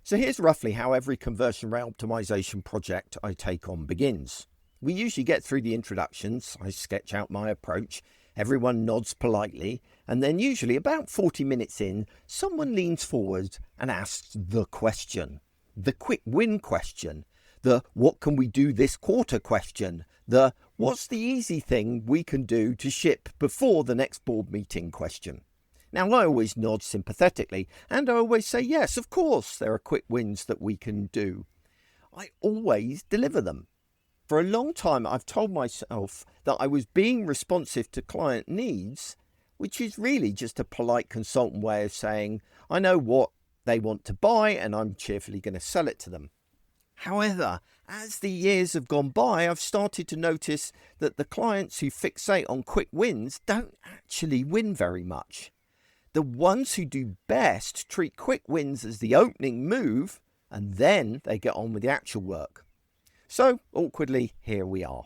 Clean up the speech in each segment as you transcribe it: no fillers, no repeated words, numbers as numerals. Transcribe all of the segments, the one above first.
So here's roughly how every conversion rate optimization project I take on begins. We usually get through the introductions, I sketch out my approach, everyone nods politely, and then usually about 40 minutes in, someone leans forward and asks the question. The quick win question. The what can we do this quarter question. The what's the easy thing we can do to ship before the next board meeting question. Now, I always nod sympathetically, and I always say, yes, of course, there are quick wins that we can do. I always deliver them. For a long time, I've told myself that I was being responsive to client needs, which is really just a polite consultant way of saying, I know what they want to buy and I'm cheerfully going to sell it to them. However, as the years have gone by, I've started to notice that the clients who fixate on quick wins don't actually win very much. The ones who do best treat quick wins as the opening move, and then they get on with the actual work. So, awkwardly, here we are.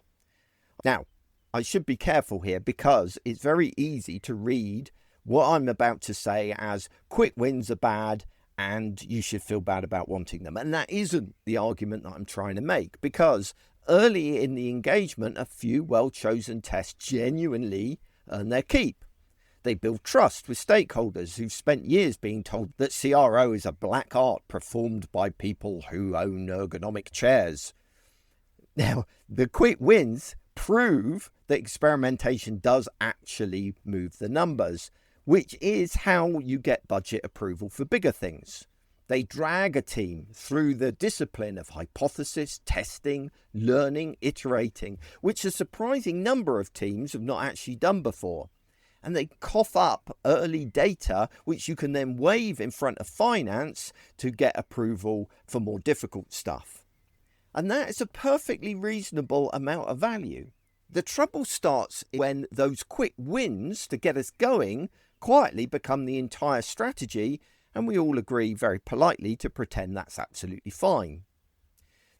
Now, I should be careful here because it's very easy to read what I'm about to say as quick wins are bad and you should feel bad about wanting them. And that isn't the argument that I'm trying to make, because early in the engagement, a few well-chosen tests genuinely earn their keep. They build trust with stakeholders who've spent years being told that CRO is a black art performed by people who own ergonomic chairs. Now, the quick wins prove that experimentation does actually move the numbers, which is how you get budget approval for bigger things. They drag a team through the discipline of hypothesis, testing, learning, iterating, which a surprising number of teams have not actually done before. And they cough up early data, which you can then wave in front of finance to get approval for more difficult stuff. And that is a perfectly reasonable amount of value. The trouble starts when those quick wins to get us going quietly become the entire strategy, and we all agree very politely to pretend that's absolutely fine.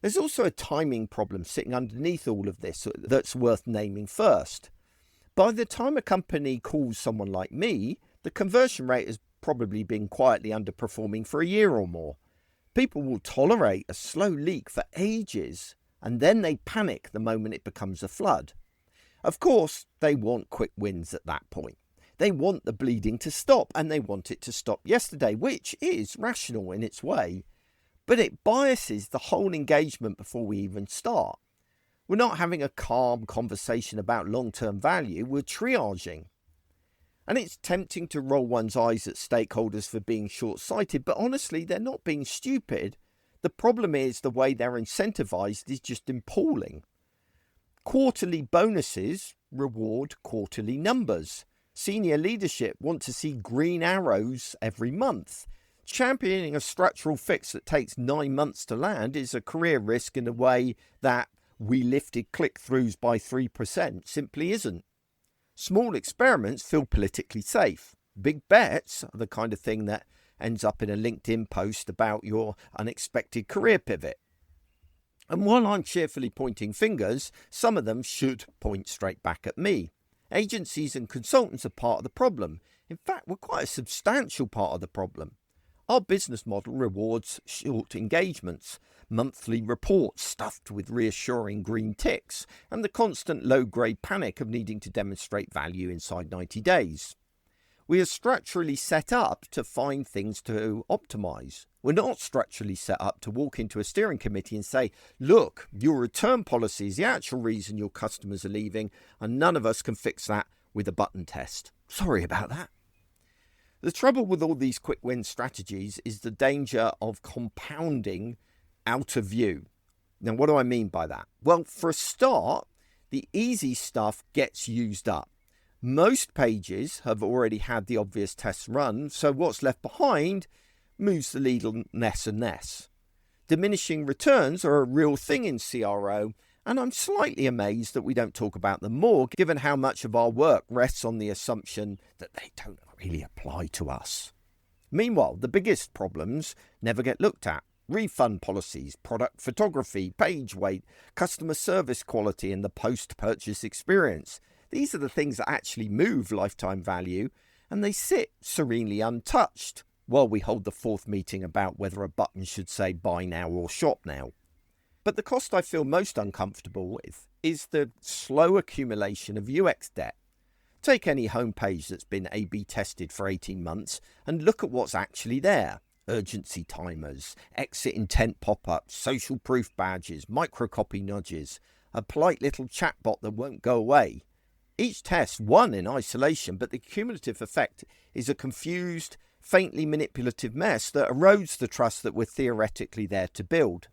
There's also a timing problem sitting underneath all of this that's worth naming first. By the time a company calls someone like me, the conversion rate has probably been quietly underperforming for a year or more. People will tolerate a slow leak for ages, and then they panic the moment it becomes a flood. Of course, they want quick wins at that point. They want the bleeding to stop, and they want it to stop yesterday, which is rational in its way. But it biases the whole engagement before we even start. We're not having a calm conversation about long-term value, we're triaging. And it's tempting to roll one's eyes at stakeholders for being short-sighted, but honestly, they're not being stupid. The problem is the way they're incentivized is just appalling. Quarterly bonuses reward quarterly numbers. Senior leadership want to see green arrows every month. Championing a structural fix that takes 9 months to land is a career risk in a way that we lifted click-throughs by 3% simply isn't. Small experiments feel politically safe. Big bets are the kind of thing that ends up in a LinkedIn post about your unexpected career pivot. And while I'm cheerfully pointing fingers, some of them should point straight back at me. Agencies and consultants are part of the problem. In fact, we're quite a substantial part of the problem. Our business model rewards short engagements, monthly reports stuffed with reassuring green ticks, and the constant low-grade panic of needing to demonstrate value inside 90 days. We are structurally set up to find things to optimize. We're not structurally set up to walk into a steering committee and say, look, your return policy is the actual reason your customers are leaving, and none of us can fix that with a button test. Sorry about that. The trouble with all these quick win strategies is the danger of compounding out of view. Now, what do I mean by that? Well, for a start, the easy stuff gets used up. Most pages have already had the obvious tests run, so what's left behind moves the needle less and less. Diminishing returns are a real thing in CRO, and I'm slightly amazed that we don't talk about them more, given how much of our work rests on the assumption that they don't really apply to us. Meanwhile, the biggest problems never get looked at. Refund policies, product photography, page weight, customer service quality, and the post-purchase experience. These are the things that actually move lifetime value, and they sit serenely untouched. while we hold the fourth meeting about whether a button should say buy now or shop now. But the cost I feel most uncomfortable with is the slow accumulation of UX debt. Take any homepage that's been A/B tested for 18 months and look at what's actually there. Urgency timers, exit intent pop-ups, social proof badges, microcopy nudges, a polite little chatbot that won't go away. Each test won in isolation, but the cumulative effect is a confused, faintly manipulative mess that erodes the trust that we're theoretically there to build.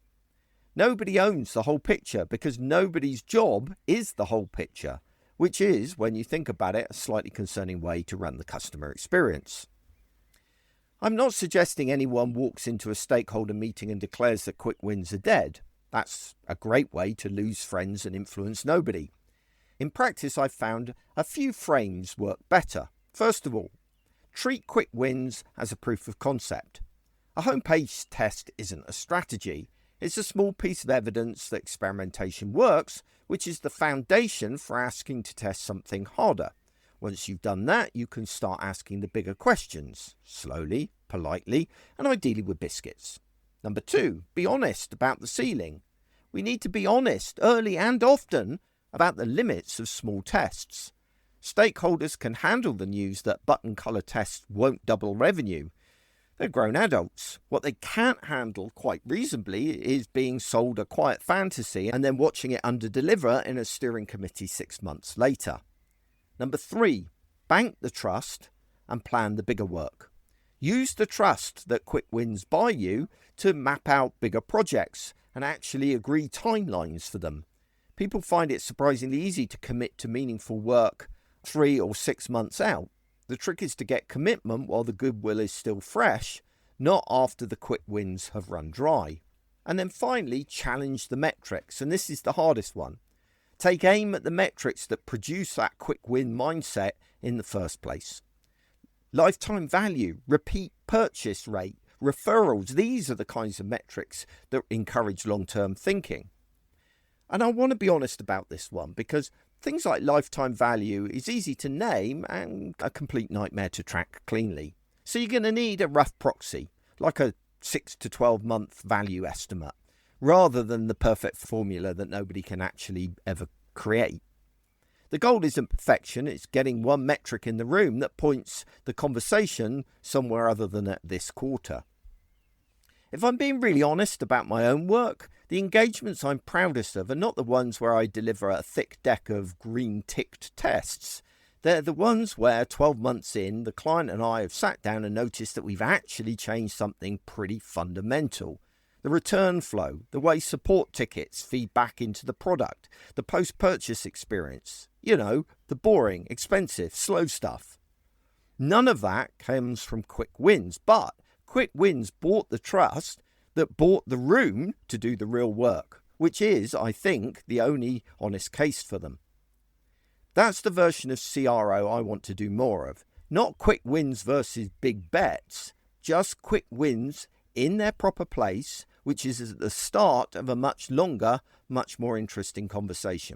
Nobody owns the whole picture because nobody's job is the whole picture, which is, when you think about it, a slightly concerning way to run the customer experience. I'm not suggesting anyone walks into a stakeholder meeting and declares that quick wins are dead. That's a great way to lose friends and influence nobody. In practice, I've found a few frames work better. First of all, treat quick wins as a proof of concept. A homepage test isn't a strategy. It's a small piece of evidence that experimentation works, which is the foundation for asking to test something harder. Once you've done that, you can start asking the bigger questions, slowly, politely, and ideally with biscuits. Number 2, be honest about the ceiling. We need to be honest early and often about the limits of small tests. Stakeholders can handle the news that button color tests won't double revenue. They're grown adults. What they can't handle quite reasonably is being sold a quiet fantasy and then watching it underdeliver in a steering committee 6 months later. Number 3, bank the trust and plan the bigger work. Use the trust that quick wins buy you to map out bigger projects and actually agree timelines for them. People find it surprisingly easy to commit to meaningful work 3 or 6 months out. The trick is to get commitment while the goodwill is still fresh, not after the quick wins have run dry. And then finally, challenge the metrics, and this is the hardest one. Take aim at the metrics that produce that quick win mindset in the first place. Lifetime value, repeat purchase rate, referrals, these are the kinds of metrics that encourage long-term thinking. And I want to be honest about this one because things like lifetime value is easy to name and a complete nightmare to track cleanly. So you're going to need a rough proxy, like a 6 to 12 month value estimate, rather than the perfect formula that nobody can actually ever create. The goal isn't perfection, it's getting one metric in the room that points the conversation somewhere other than at this quarter. If I'm being really honest about my own work, the engagements I'm proudest of are not the ones where I deliver a thick deck of green-ticked tests. They're the ones where 12 months in, the client and I have sat down and noticed that we've actually changed something pretty fundamental. The return flow, the way support tickets feed back into the product, the post-purchase experience, the boring, expensive, slow stuff. None of that comes from quick wins, but quick wins bought the trust that bought the room to do the real work, which is, I think, the only honest case for them. That's the version of CRO I want to do more of. Not quick wins versus big bets, just quick wins in their proper place, which is at the start of a much longer, much more interesting conversation.